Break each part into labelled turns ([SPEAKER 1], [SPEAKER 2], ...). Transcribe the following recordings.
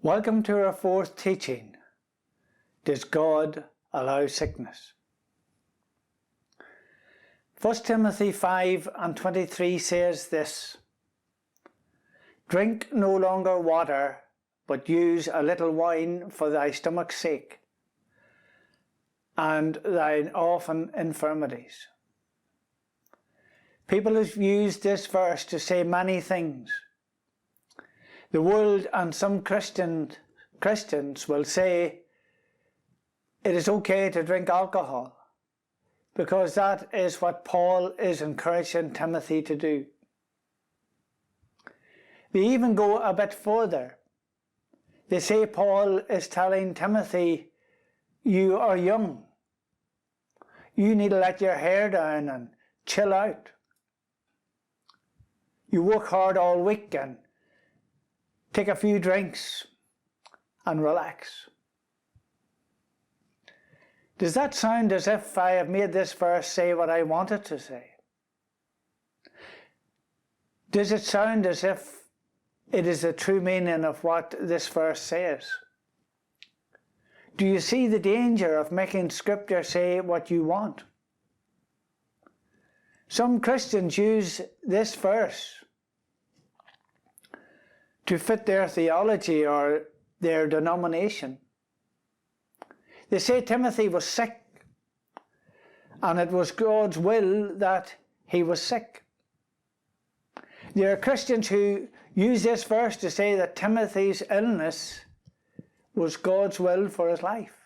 [SPEAKER 1] Welcome to our fourth teaching. Does God allow sickness? 1 Timothy 5:23 says this: Drink no longer water, but use a little wine for thy stomach's sake, and thine often infirmities. People have used this verse to say many things. The world and some Christians will say it is okay to drink alcohol because that is what Paul is encouraging Timothy to do. They even go a bit further. They say Paul is telling Timothy, you are young. You need to let your hair down and chill out. You work hard all week and take a few drinks and relax. Does that sound as if I have made this verse say what I wanted to say? Does it sound as if it is the true meaning of what this verse says? Do you see the danger of making Scripture say what you want? Some Christians use this verse to fit their theology or their denomination. They say Timothy was sick, and it was God's will that he was sick. There are Christians who use this verse to say that Timothy's illness was God's will for his life.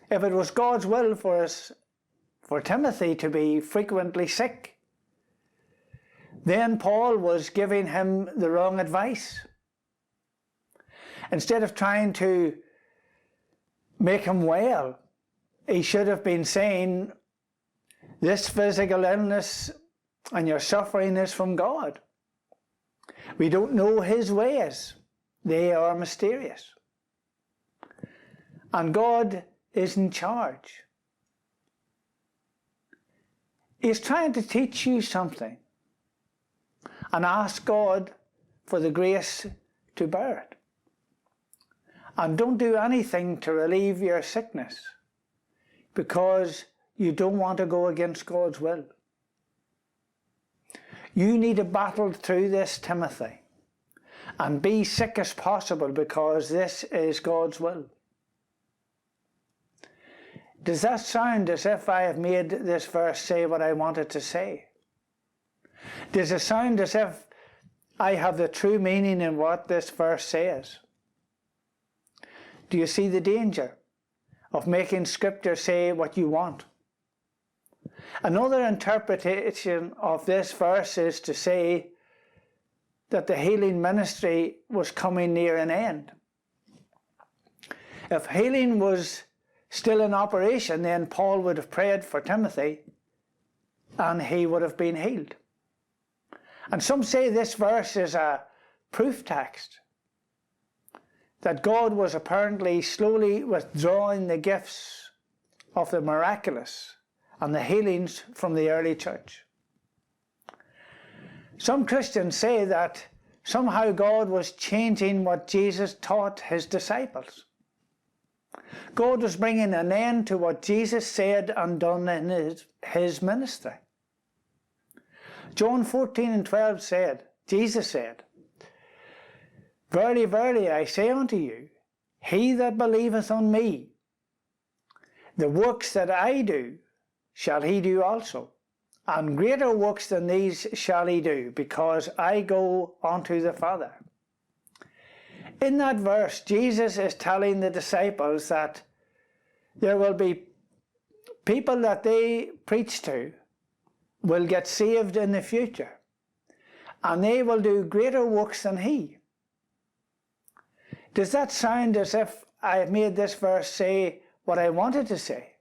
[SPEAKER 1] If it was God's will for Timothy to be frequently sick, then Paul was giving him the wrong advice. Instead of trying to make him well, he should have been saying, this physical illness and your suffering is from God. We don't know his ways. They are mysterious. And God is in charge. He's trying to teach you something. And ask God for the grace to bear it. And don't do anything to relieve your sickness because you don't want to go against God's will. You need to battle through this, Timothy, and be sick as possible because this is God's will. Does that sound as if I have made this verse say what I wanted to say? Does it sound as if I have the true meaning in what this verse says? Do you see the danger of making Scripture say what you want? Another interpretation of this verse is to say that the healing ministry was coming near an end. If healing was still in operation, then Paul would have prayed for Timothy and he would have been healed. And some say this verse is a proof text that God was apparently slowly withdrawing the gifts of the miraculous and the healings from the early church. Some Christians say that somehow God was changing what Jesus taught his disciples. God was bringing an end to what Jesus said and done in his ministry. John 14:12 said, Jesus said, Verily, verily, I say unto you, he that believeth on me, the works that I do, shall he do also, and greater works than these shall he do, because I go unto the Father. In that verse, Jesus is telling the disciples that there will be people that they preach to will get saved in the future, and they will do greater works than he. Does that sound as if I have made this verse say what I wanted to say?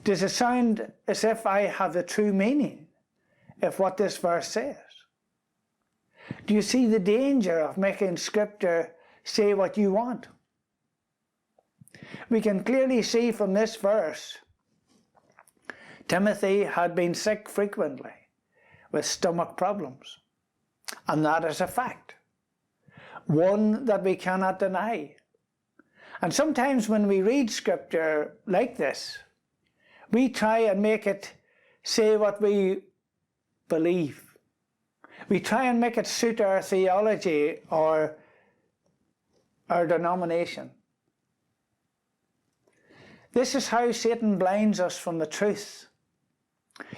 [SPEAKER 1] Does it sound as if I have the true meaning of what this verse says? Do you see the danger of making Scripture say what you want? We can clearly see from this verse Timothy had been sick frequently with stomach problems, and that is a fact. one that we cannot deny. And sometimes when we read scripture like this, we try and make it say what we believe. We try and make it suit our theology or our denomination. This is how Satan blinds us from the truth.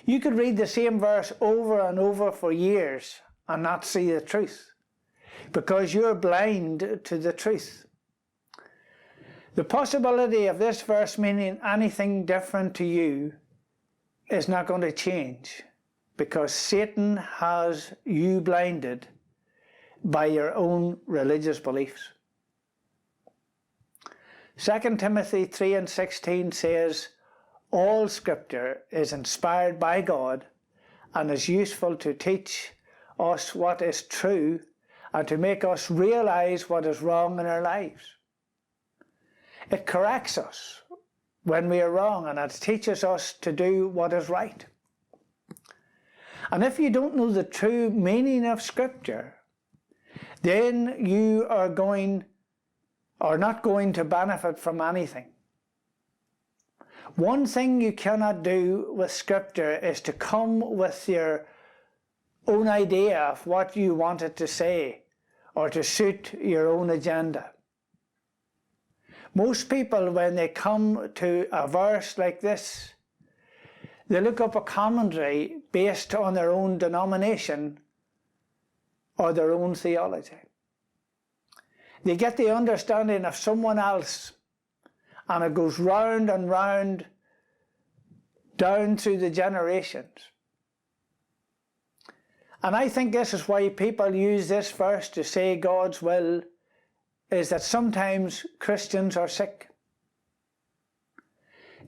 [SPEAKER 1] You could read the same verse over and over for years and not see the truth, because you're blind to the truth. The possibility of this verse meaning anything different to you is not going to change, because Satan has you blinded by your own religious beliefs. 2 Timothy 3:16 says, all scripture is inspired by God and is useful to teach us what is true and to make us realize what is wrong in our lives. It corrects us when we are wrong, and it teaches us to do what is right. And if you don't know the true meaning of scripture, then you are not going to benefit from anything. One thing you cannot do with scripture is to come with your own idea of what you want it to say or to suit your own agenda. Most people, when they come to a verse like this, they look up a commentary based on their own denomination or their own theology. They get the understanding of someone else, and it goes round and round down through the generations. And I think this is why people use this verse to say God's will, is that sometimes Christians are sick.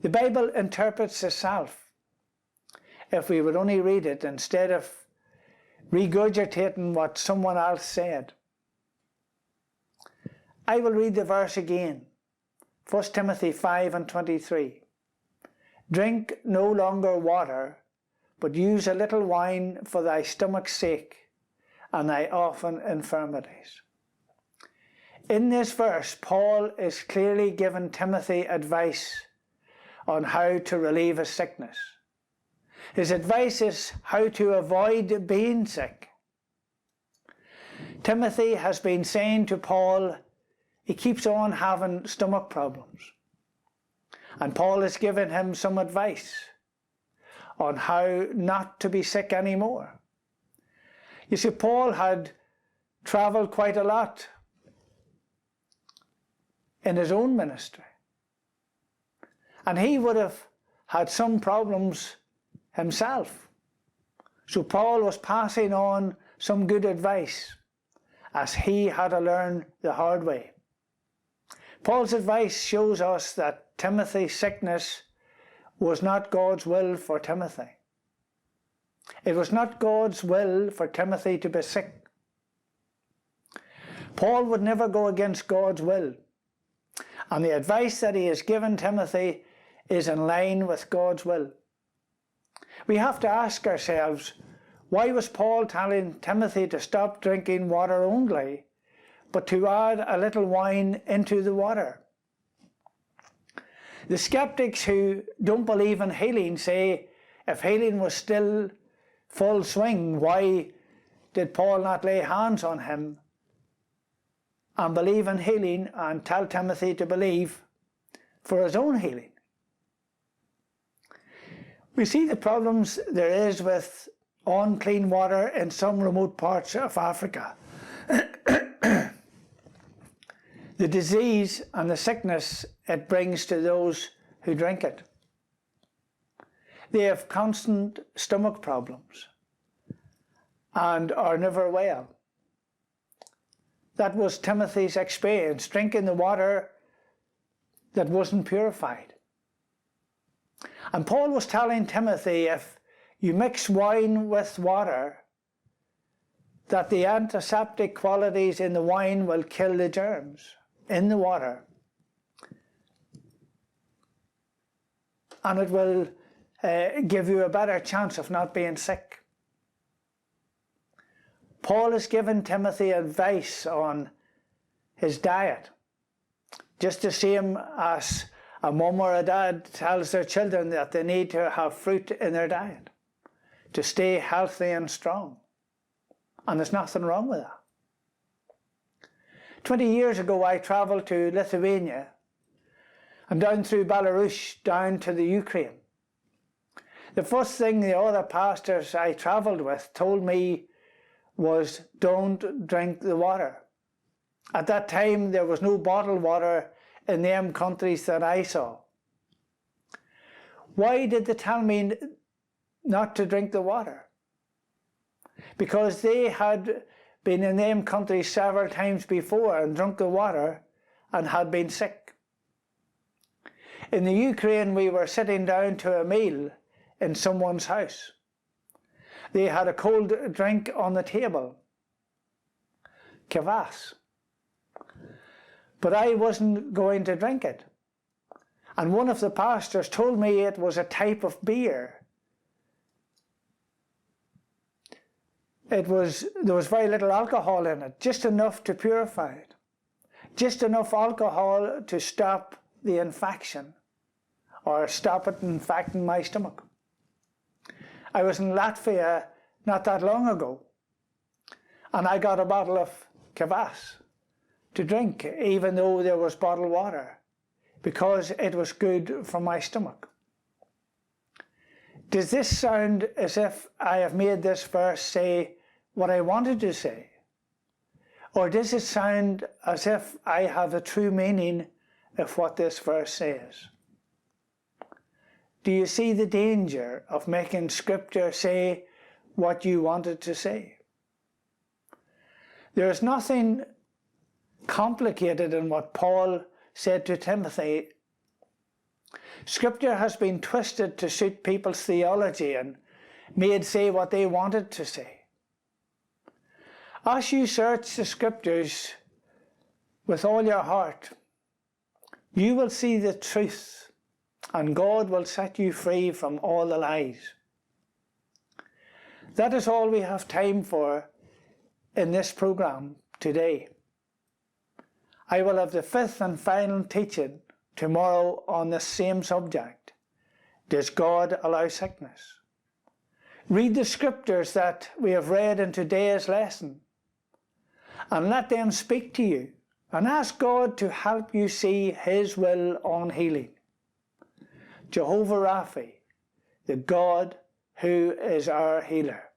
[SPEAKER 1] The Bible interprets itself. If we would only read it instead of regurgitating what someone else said. I will read the verse again. 1 Timothy 5:23. Drink no longer water, but use a little wine for thy stomach's sake and thy often infirmities. In this verse, Paul is clearly giving Timothy advice on how to relieve his sickness. His advice is how to avoid being sick. Timothy has been saying to Paul he keeps on having stomach problems. And Paul has given him some advice on how not to be sick anymore. You see, Paul had travelled quite a lot in his own ministry. And he would have had some problems himself. So Paul was passing on some good advice as he had to learn the hard way. Paul's advice shows us that Timothy's sickness was not God's will for Timothy. It was not God's will for Timothy to be sick. Paul would never go against God's will. And the advice that he has given Timothy is in line with God's will. We have to ask ourselves, why was Paul telling Timothy to stop drinking water only, but to add a little wine into the water? The skeptics who don't believe in healing say, if healing was still full swing, why did Paul not lay hands on him and believe in healing and tell Timothy to believe for his own healing? We see the problems there is with unclean water in some remote parts of Africa. The disease and the sickness it brings to those who drink it. They have constant stomach problems and are never well. That was Timothy's experience, drinking the water that wasn't purified. And Paul was telling Timothy, if you mix wine with water, that the antiseptic qualities in the wine will kill the germs in the water. And it will give you a better chance of not being sick. Paul has given Timothy advice on his diet. Just the same as a mum or a dad tells their children that they need to have fruit in their diet to stay healthy and strong. And there's nothing wrong with that. 20 years ago, I travelled to Lithuania and down through Belarus down to the Ukraine. The first thing the other pastors I travelled with told me was, don't drink the water. At that time, there was no bottled water in them countries that I saw. Why did they tell me not to drink the water? Because they had been in them countries several times before and drunk the water and had been sick. In the Ukraine, we were sitting down to a meal in someone's house. They had a cold drink on the table, kvass. But I wasn't going to drink it. And one of the pastors told me it was a type of beer. There was very little alcohol in it, just enough to purify it. Just enough alcohol to stop the infection, or stop it infecting my stomach. I was in Latvia not that long ago, and I got a bottle of kvass to drink, even though there was bottled water, because it was good for my stomach. Does this sound as if I have made this verse say what I wanted to say? Or does it sound as if I have a true meaning of what this verse says? Do you see the danger of making Scripture say what you wanted to say? There is nothing complicated in what Paul said to Timothy. Scripture has been twisted to suit people's theology and made say what they wanted to say. As you search the Scriptures with all your heart, you will see the truth, and God will set you free from all the lies. That is all we have time for in this program today. I will have the fifth and final teaching tomorrow on the same subject. Does God allow sickness? Read the Scriptures that we have read in today's lesson, and let them speak to you, and ask God to help you see His will on healing. Jehovah Rapha, the God who is our healer.